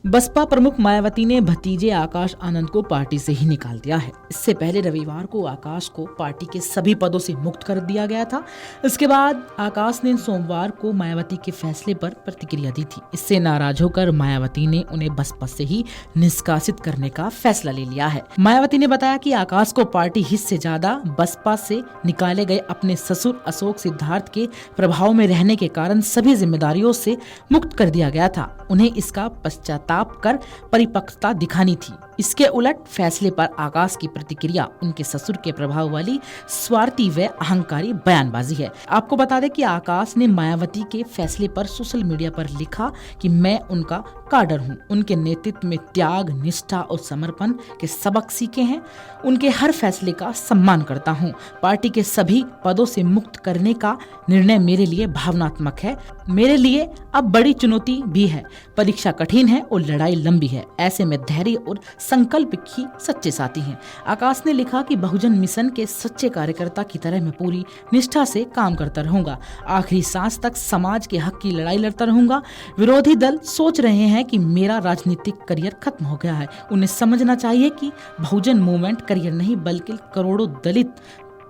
बसपा प्रमुख मायावती ने भतीजे आकाश आनंद को पार्टी से ही निकाल दिया है। इससे पहले रविवार को आकाश को पार्टी के सभी पदों से मुक्त कर दिया गया था। इसके बाद आकाश ने सोमवार को मायावती के फैसले पर प्रतिक्रिया दी थी। इससे नाराज होकर मायावती ने उन्हें बसपा से ही निष्कासित करने का फैसला ले लिया है। मायावती ने बताया कि आकाश को पार्टी हित से ज्यादा बसपा से निकाले गए अपने ससुर अशोक सिद्धार्थ के प्रभाव में रहने के कारण सभी जिम्मेदारियों से मुक्त कर दिया गया था। उन्हें इसका पश्चाताप कर परिपक्वता दिखानी थी। इसके उलट फैसले पर आकाश की प्रतिक्रिया उनके ससुर के प्रभाव वाली स्वार्थी व अहंकारी बयानबाजी है। आपको बता दें कि आकाश ने मायावती के फैसले पर सोशल मीडिया पर लिखा कि मैं उनका काडर हूँ। उनके नेतृत्व में त्याग, निष्ठा और समर्पण के सबक सीखे हैं। उनके हर फैसले का सम्मान करता हूँ। पार्टी के सभी पदों से मुक्त करने का निर्णय मेरे लिए भावनात्मक है। मेरे लिए अब बड़ी चुनौती भी है। परीक्षा कठिन है और लड़ाई लंबी है। ऐसे में धैर्य और संकल्प ही सच्चे साथी हैं। आकाश ने लिखा कि बहुजन मिशन के सच्चे कार्यकर्ता की तरह मैं पूरी निष्ठा से काम करता रहूंगा। आखिरी सांस तक समाज के हक की लड़ाई लड़ता रहूंगा। विरोधी दल सोच रहे हैं कि मेरा राजनीतिक करियर खत्म हो गया है। उन्हें समझना चाहिए कि बहुजन मूवमेंट करियर नहीं बल्कि करोड़ों दलित,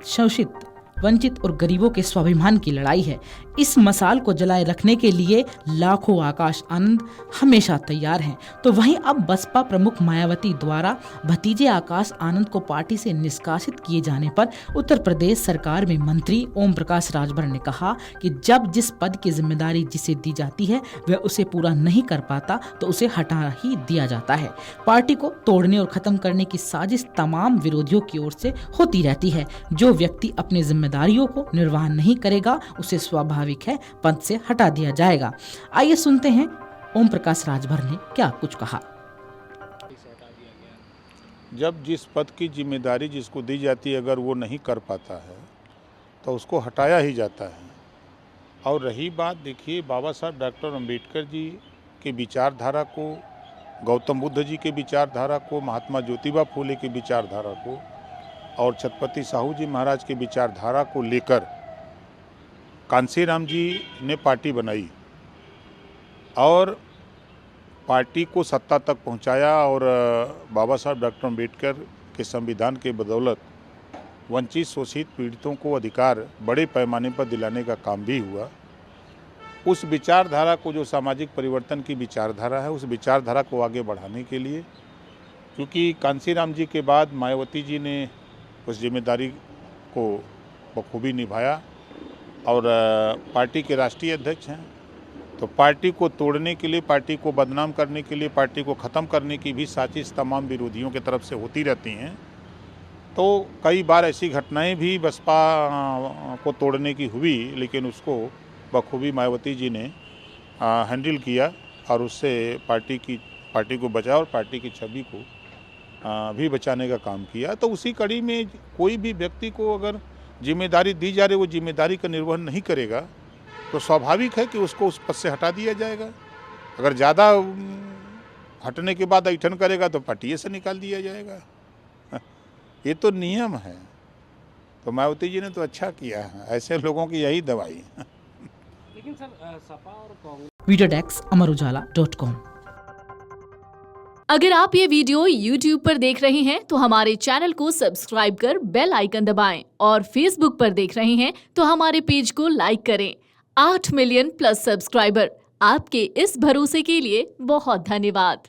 शोषित, वंचित और गरीबों के स्वाभिमान की लड़ाई है। इस मसाल को जलाए रखने के लिए लाखों आकाश आनंद हमेशा तैयार हैं। तो वहीं अब बसपा प्रमुख मायावती द्वारा भतीजे आकाश आनंद को पार्टी से निष्कासित किए जाने पर उत्तर प्रदेश सरकार में मंत्री ओम प्रकाश राजभर ने कहा कि जब जिस पद की जिम्मेदारी जिसे दी जाती है वह उसे पूरा नहीं कर पाता तो उसे हटा ही दिया जाता है। पार्टी को तोड़ने और खत्म करने की साजिश तमाम विरोधियों की ओर से होती रहती है। जो व्यक्ति अपनी जिम्मेदारियों को निर्वाह नहीं करेगा उसे स्वाभाविक है पद से हटा दिया जाएगा। आइए सुनते हैं ओम प्रकाश राजभर ने क्या कुछ कहा। जब जिस पद की जिम्मेदारी जिसको दी जाती है अगर वो नहीं कर पाता है तो उसको हटाया ही जाता है। और रही बात, देखिए, बाबा साहब डॉक्टर अम्बेडकर जी के विचारधारा को, गौतम बुद्ध जी के विचारधारा को, महात्मा ज्योतिबा फूले की विचारधारा को और छत्रपति साहू जी महाराज की विचारधारा को लेकर कांसीराम जी ने पार्टी बनाई और पार्टी को सत्ता तक पहुंचाया। और बाबा साहब डॉक्टर अम्बेडकर के संविधान के बदौलत वंचित, शोषित, पीड़ितों को अधिकार बड़े पैमाने पर दिलाने का काम भी हुआ। उस विचारधारा को, जो सामाजिक परिवर्तन की विचारधारा है, उस विचारधारा को आगे बढ़ाने के लिए, क्योंकि कांसीराम जी के बाद मायावती जी ने उस जिम्मेदारी को बखूबी निभाया और पार्टी के राष्ट्रीय अध्यक्ष हैं, तो पार्टी को तोड़ने के लिए, पार्टी को बदनाम करने के लिए, पार्टी को ख़त्म करने की भी साजिश तमाम विरोधियों की तरफ से होती रहती हैं। तो कई बार ऐसी घटनाएं भी बसपा को तोड़ने की हुई, लेकिन उसको बखूबी मायावती जी ने हैंडल किया और उससे पार्टी को बचाया और पार्टी की छवि को भी बचाने का काम किया। तो उसी कड़ी में कोई भी व्यक्ति को अगर जिम्मेदारी दी जा रही, वो जिम्मेदारी का निर्वहन नहीं करेगा तो स्वाभाविक है कि उसको उस पद से हटा दिया जाएगा। अगर ज़्यादा हटने के बाद ऐठन करेगा तो पार्टी से निकाल दिया जाएगा। ये तो नियम है। तो मायावती जी ने तो अच्छा किया है, ऐसे लोगों की यही दवाई। लेकिन सर, सपा और कांग्रेस। Video desk अमरउजाला.com। अगर आप ये वीडियो YouTube पर देख रहे हैं तो हमारे चैनल को सब्सक्राइब कर बेल आइकन दबाएं और Facebook पर देख रहे हैं तो हमारे पेज को लाइक करें। 8 मिलियन प्लस सब्सक्राइबर, आपके इस भरोसे के लिए बहुत धन्यवाद।